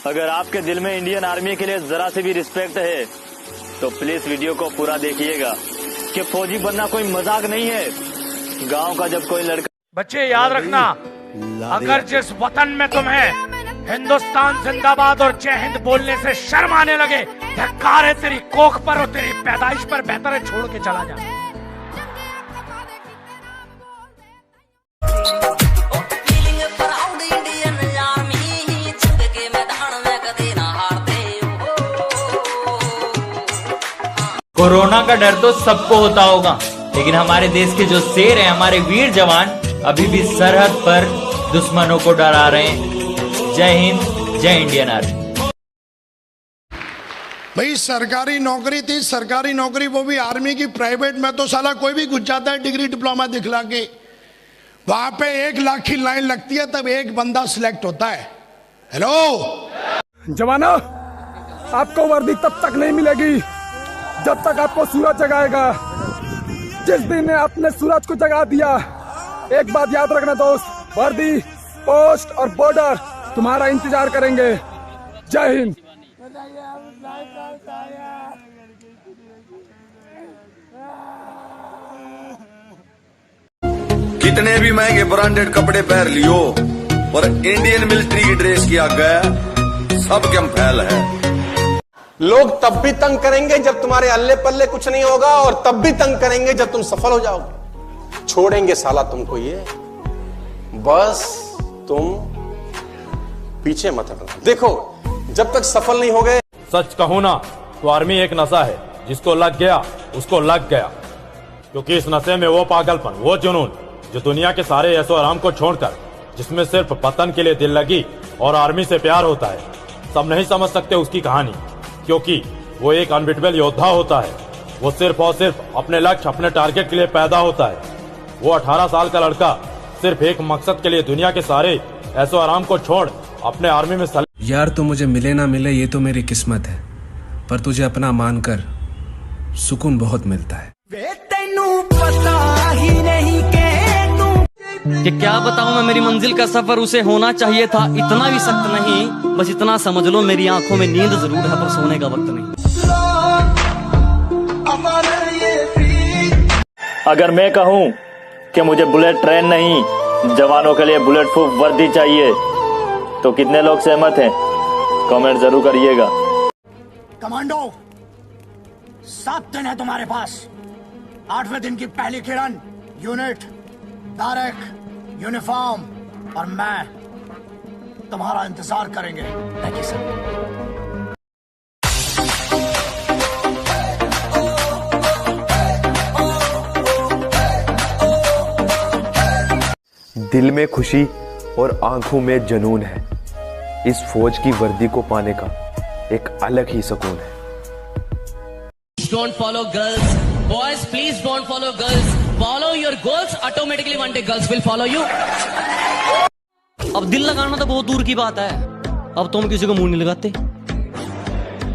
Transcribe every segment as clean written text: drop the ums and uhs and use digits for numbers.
अगर आपके दिल में इंडियन आर्मी के लिए जरा से भी रिस्पेक्ट है तो प्लीज वीडियो को पूरा देखिएगा कि फौजी बनना कोई मजाक नहीं है। गांव का जब कोई लड़का। बच्चे याद रखना, अगर जिस वतन में तुम्हें हिंदुस्तान जिंदाबाद और जय हिंद बोलने से शर्म आने लगे, धिक्कार है तेरी कोख पर और तेरी पैदाइश पर, बेहतर है छोड़ के चला जा। कोरोना का डर तो सबको होता होगा, लेकिन हमारे देश के जो शेर हैं, हमारे वीर जवान अभी भी सरहद पर दुश्मनों को डरा रहे हैं। जय हिंद, जय इंडियन आर्मी। भाई सरकारी नौकरी थी, सरकारी नौकरी वो भी आर्मी की। प्राइवेट में तो साला कोई भी घुस जाता है डिग्री डिप्लोमा दिखला के। वहां पे 1 लाख की लाइन लगती है, तब एक बंदा सिलेक्ट होता है। हेलो जवानों, आपको वर्दी तब तक नहीं मिलेगी जब तक आपको सूरज जगाएगा। जिस दिन आपने सूरज को जगा दिया, एक बात याद रखना दोस्त, वर्दी, पोस्ट और बॉर्डर तुम्हारा इंतजार करेंगे। जय हिंद। कितने भी महंगे ब्रांडेड कपड़े पहन लियो, पर इंडियन मिलिट्री की ड्रेस की आगे सब कम फैल है। लोग तब भी तंग करेंगे जब तुम्हारे अल्ले पल्ले कुछ नहीं होगा, और तब भी तंग करेंगे जब तुम सफल हो जाओगे। छोड़ेंगे साला तुमको ये, बस तुम पीछे मत हटना। देखो जब तक सफल नहीं हो गए। सच कहूं ना तो आर्मी एक नशा है, जिसको लग गया उसको लग गया। क्योंकि इस नशे में वो पागलपन, वो जुनून जो दुनिया के सारे ऐशो आराम को छोड़कर, जिसमें सिर्फ पतन के लिए दिल लगी और आर्मी से प्यार होता है, सब नहीं समझ सकते उसकी कहानी। क्योंकि वो एक अनबिटेबल योद्धा होता है। वो सिर्फ और सिर्फ अपने लक्ष्य, अपने टारगेट के लिए पैदा होता है। वो 18 साल का लड़का सिर्फ एक मकसद के लिए दुनिया के सारे ऐशो आराम को छोड़ अपने आर्मी में यार तो मुझे मिले ना मिले ये तो मेरी किस्मत है, पर तुझे अपना मानकर सुकून बहुत मिलता है। पता ही नहीं कि क्या बताऊं मैं, मेरी मंजिल का सफर उसे होना चाहिए था, इतना भी सख्त नहीं। बस इतना समझ लो मेरी आंखों में नींद जरूर है, पर सोने का वक्त नहीं। अगर मैं कहूं कि मुझे बुलेट ट्रेन नहीं, जवानों के लिए बुलेट प्रूफ वर्दी चाहिए, तो कितने लोग सहमत हैं? कमेंट जरूर करिएगा। कमांडो, 7 दिन है तुम्हारे पास। 8वें दिन की पहली किरण, यूनिट, तारक, यूनिफॉर्म और मैं तुम्हारा इंतजार करेंगे। Thank you sir. दिल में खुशी और आंखों में जुनून है। इस फौज की वर्दी को पाने का एक अलग ही सुकून है। Don't follow girls, boys. Please don't follow girls. Follow your goals. Automatically one day girls will follow you. अब दिल लगाना तो बहुत दूर की बात है, अब तुम किसी को मुंह नहीं लगाते।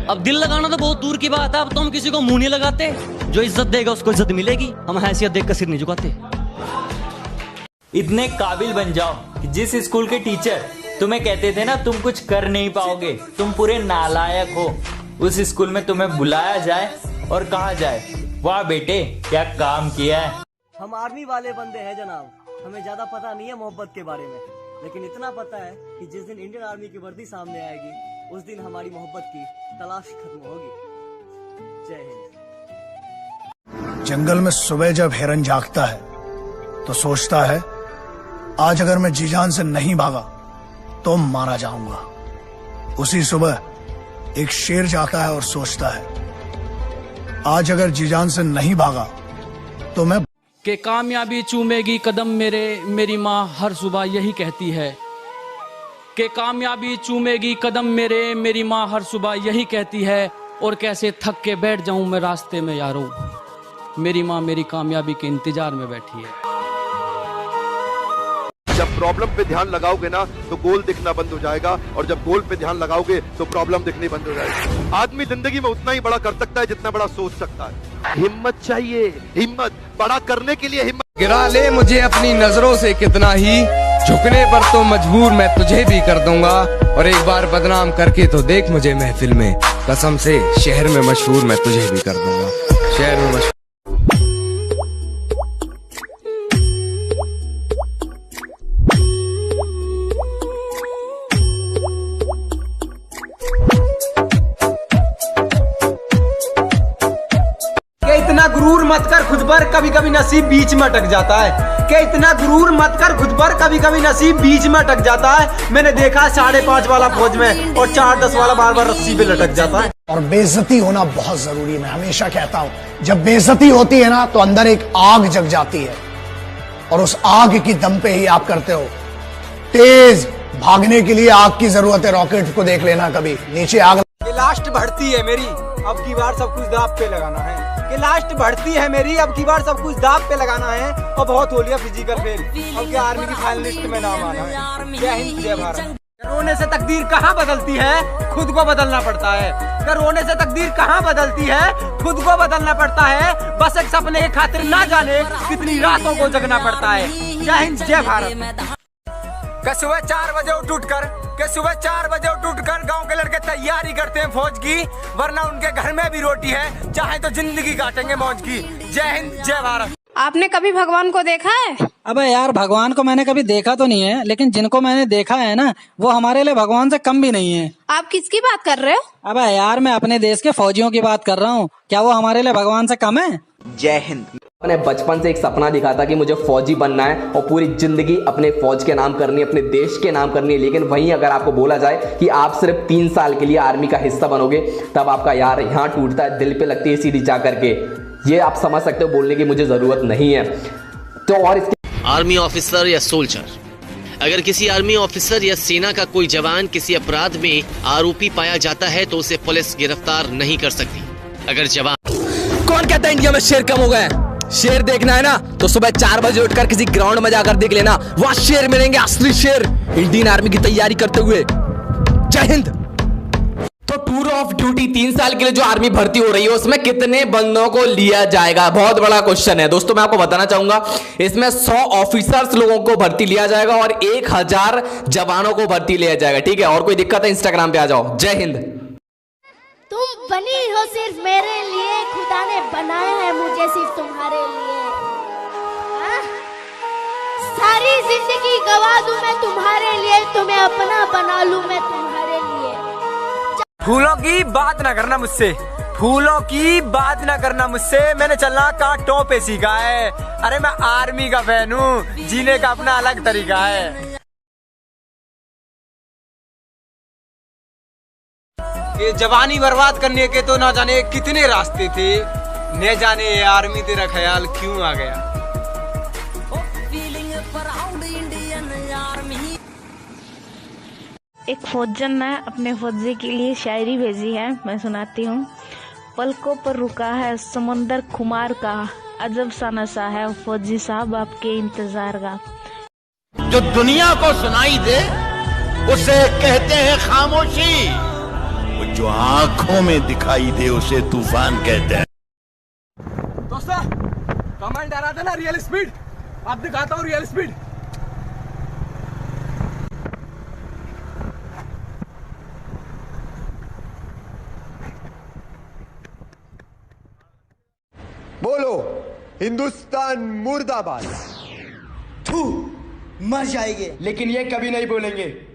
अब दिल लगाना तो बहुत दूर की बात है, अब तुम किसी को मुंह नहीं लगाते। जो इज्जत देगा उसको इज्जत मिलेगी, हम हैसियत देख कर सिर नहीं झुकाते। इतने काबिल बन जाओ कि जिस स्कूल के टीचर तुम्हें कहते थे ना तुम कुछ कर नहीं पाओगे, तुम पूरे नालायक हो, उस स्कूल में तुम्हें बुलाया जाए और कहा जाए वाह बेटे क्या काम किया है। हम आर्मी वाले बंदे हैं जनाब, हमें ज्यादा पता नहीं है मोहब्बत के बारे में, लेकिन इतना पता है कि जिस दिन इंडियन आर्मी की वर्दी सामने आएगी, उस दिन हमारी मोहब्बत की तलाश खत्म होगी। जय हिंद। जंगल में सुबह जब हिरन जागता है तो सोचता है आज अगर मैं जी जान से नहीं भागा तो मारा जाऊंगा। उसी सुबह एक शेर जागता है और सोचता है आज अगर जी जान से नहीं भागा तो मैं कि कामयाबी चूमेगी कदम मेरे, मेरी माँ हर सुबह यही कहती है। कि कामयाबी चूमेगी कदम मेरे, मेरी माँ हर सुबह यही कहती है। और कैसे थक के बैठ जाऊं मैं रास्ते में यारों, मेरी माँ मेरी कामयाबी के इंतजार में बैठी है। जब प्रॉब्लम पे ध्यान लगाओगे ना तो गोल दिखना बंद हो जाएगा, और जब गोल पे ध्यान लगाओगे तो प्रॉब्लम दिखनी बंद हो जाएगी। आदमी जिंदगी में उतना ही बड़ा कर सकता है जितना बड़ा सोच सकता है। हिम्मत चाहिए, हिम्मत बड़ा करने के लिए हिम्मत। गिरा ले मुझे अपनी नजरों से कितना ही, झुकने पर तो मजबूर मैं तुझे भी कर दूंगा। और एक बार बदनाम करके तो देख मुझे महफिल में, कसम से शहर में मशहूर मैं तुझे भी कर दूंगा, शहर में मशहूर। इतना गुरूर मत कर खुद पर, कभी कभी नसीब बीच में अटक जाता है। कि इतना गुरूर मत कर खुद पर, कभी कभी नसीब बीच में अटक जाता है। मैंने देखा 5.5 वाला फौज में और 4-10 वाला बार बार रस्सी पे लटक जाता है। और बेइज्जती होना बहुत जरूरी है। मैं हमेशा कहता हूं, जब बेइज्जती होती है ना तो अंदर एक आग जग जाती है, और उस आग की दम पे ही आप करते हो। तेज भागने के लिए आग की जरूरत है। रॉकेट को देख लेना, कभी नीचे आग। ये लास्ट बढ़ती है मेरी, अब की बार सब कुछ दाव पे लगाना है। कि लास्ट बढ़ती है मेरी, अब की बार सब कुछ दाव पे लगाना है। और बहुत हो लिया फिजिकल फेल, अब क्या आर्मी की फाइनलिस्ट में नाम आना है। जय हिंद जय भारत। रोने से तकदीर कहाँ बदलती है, खुद को बदलना पड़ता है। रोने से तकदीर कहाँ बदलती है, खुद को बदलना पड़ता है। बस एक सपने के खातिर ना जाने कितनी रातों को जगना पड़ता है। जय हिंद जय भारत। सुबह 4 बजे उठ कर गांव के लड़के तैयारी करते हैं फौज की, वरना उनके घर में भी रोटी है, चाहे तो जिंदगी काटेंगे मौज की। जय हिंद जय भारत। आपने कभी भगवान को देखा है? अबे यार, भगवान को मैंने कभी देखा तो नहीं है, लेकिन जिनको मैंने देखा है ना, वो हमारे लिए भगवान से कम भी नहीं है। आप किसकी बात कर रहे हो? अबे यार, मैं अपने देश के फौजियों की बात कर रहा हूँ। क्या वो हमारे लिए भगवान से कम है? जय हिंद। मैंने बचपन से एक सपना दिखा था कि मुझे फौजी बनना है और पूरी जिंदगी अपने फौज के नाम करनी है, अपने देश के नाम करनी है। लेकिन वहीं अगर आपको बोला जाए कि आप सिर्फ 3 साल के लिए आर्मी का हिस्सा बनोगे, तब आपका यार यहाँ टूटता है, दिल पे लगती है सीधी जा करके। ये आप समझ सकते हो, बोलने की मुझे जरूरत नहीं है। तो और इसके आर्मी ऑफिसर या सोल्जर, अगर किसी आर्मी ऑफिसर या सेना का कोई जवान किसी अपराध में आरोपी पाया जाता है तो उसे पुलिस गिरफ्तार नहीं कर सकती। अगर जवान, कौन कहता है इंडिया में शेर कम हो गए? शेर देखना है ना तो सुबह 4 बजे उठकर किसी ग्राउंड में जाकर देख लेना, वहां शेर मिलेंगे, असली शेर, इंडियन आर्मी की तैयारी करते हुए। जय हिंद। तो टूर ऑफ ड्यूटी 3 साल के लिए जो आर्मी भर्ती हो रही है, उसमें कितने बंदों को लिया जाएगा? बहुत बड़ा क्वेश्चन है दोस्तों। मैं आपको बताना चाहूंगा, इसमें 100 ऑफिसर्स लोगों को भर्ती लिया जाएगा और 1000 जवानों को भर्ती लिया जाएगा। ठीक है, और कोई दिक्कत है इंस्टाग्राम पे आ जाओ। जय हिंद। तुम बनी हो सिर्फ मेरे लिए, खुदा ने बनाया है मुझे सिर्फ तुम्हारे लिए। सारी जिंदगी गवा दूं मैं तुम्हारे लिए, तुम्हें अपना बना लूं मैं तुम्हारे लिए। फूलों की बात ना करना मुझसे, फूलों की बात ना करना मुझसे, मैंने चलना कांटों पे सीखा है। अरे मैं आर्मी का फैन हूँ, जीने का अपना अलग तरीका है। ये जवानी बर्बाद करने के तो ना जाने कितने रास्ते थे, न जाने ये आर्मी तेरा ख्याल क्यों आ गया। एक फौजन ने अपने फौजी के लिए शायरी भेजी है, मैं सुनाती हूँ। पलकों पर रुका है समंदर खुमार का, अजब सा नशा है फौजी साहब आपके इंतजार का। जो दुनिया को सुनाई दे उसे कहते हैं खामोशी, जो आंखों में दिखाई दे उसे तूफान कहते हैं। दोस्तों, कमांड आ रहा था ना रियल स्पीड, आप दिखाता हूँ रियल स्पीड। बोलो हिंदुस्तान मुर्दाबाद। थू, मर जाएंगे, लेकिन ये कभी नहीं बोलेंगे।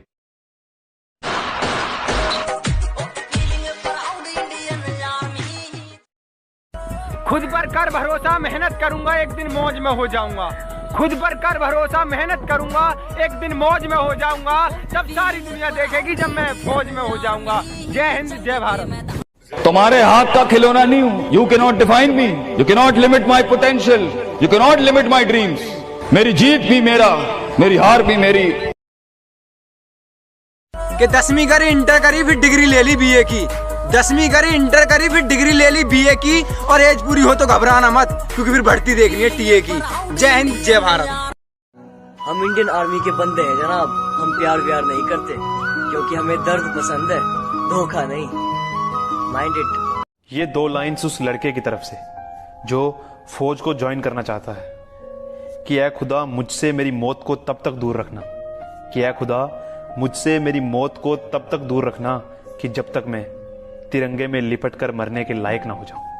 खुद पर कर भरोसा, मेहनत करूंगा एक दिन मौज में हो जाऊंगा। खुद पर कर भरोसा, मेहनत करूंगा एक दिन मौज में हो जाऊंगा। तब सारी दुनिया देखेगी जब मैं फौज में हो जाऊंगा। जय हिंद जय भारत। तुम्हारे हाथ का खिलौना नहीं हूं। You can not define me, you can not limit my potential, you can not limit my dreams. मेरी जीत भी मेरा, मेरी हार भी मेरी। कि 10वीं करी, इंटर करी, फिर डिग्री ले ली बीए की। 10वीं करी, इंटर करी, फिर डिग्री ले ली बीए की, और एज पूरी हो तो घबराना मत, क्योंकि फिर भर्ती देखनी है टीए की। जय हिंद जय भारत। हम इंडियन आर्मी के बंदे हैं जनाब, हम प्यार नहीं करते, क्योंकि हमें दर्द पसंद है, धोखा नहीं। Mind it. ये 2 लाइन्स उस लड़के की तरफ से जो फौज को ज्वाइन करना चाहता है कि ऐ खुदा मुझसे मेरी मौत को तब तक दूर रखना, कि ऐ खुदा मुझसे मेरी मौत को तब तक दूर रखना कि जब तक मैं तिरंगे में लिपट कर मरने के लायक ना हो जाऊं।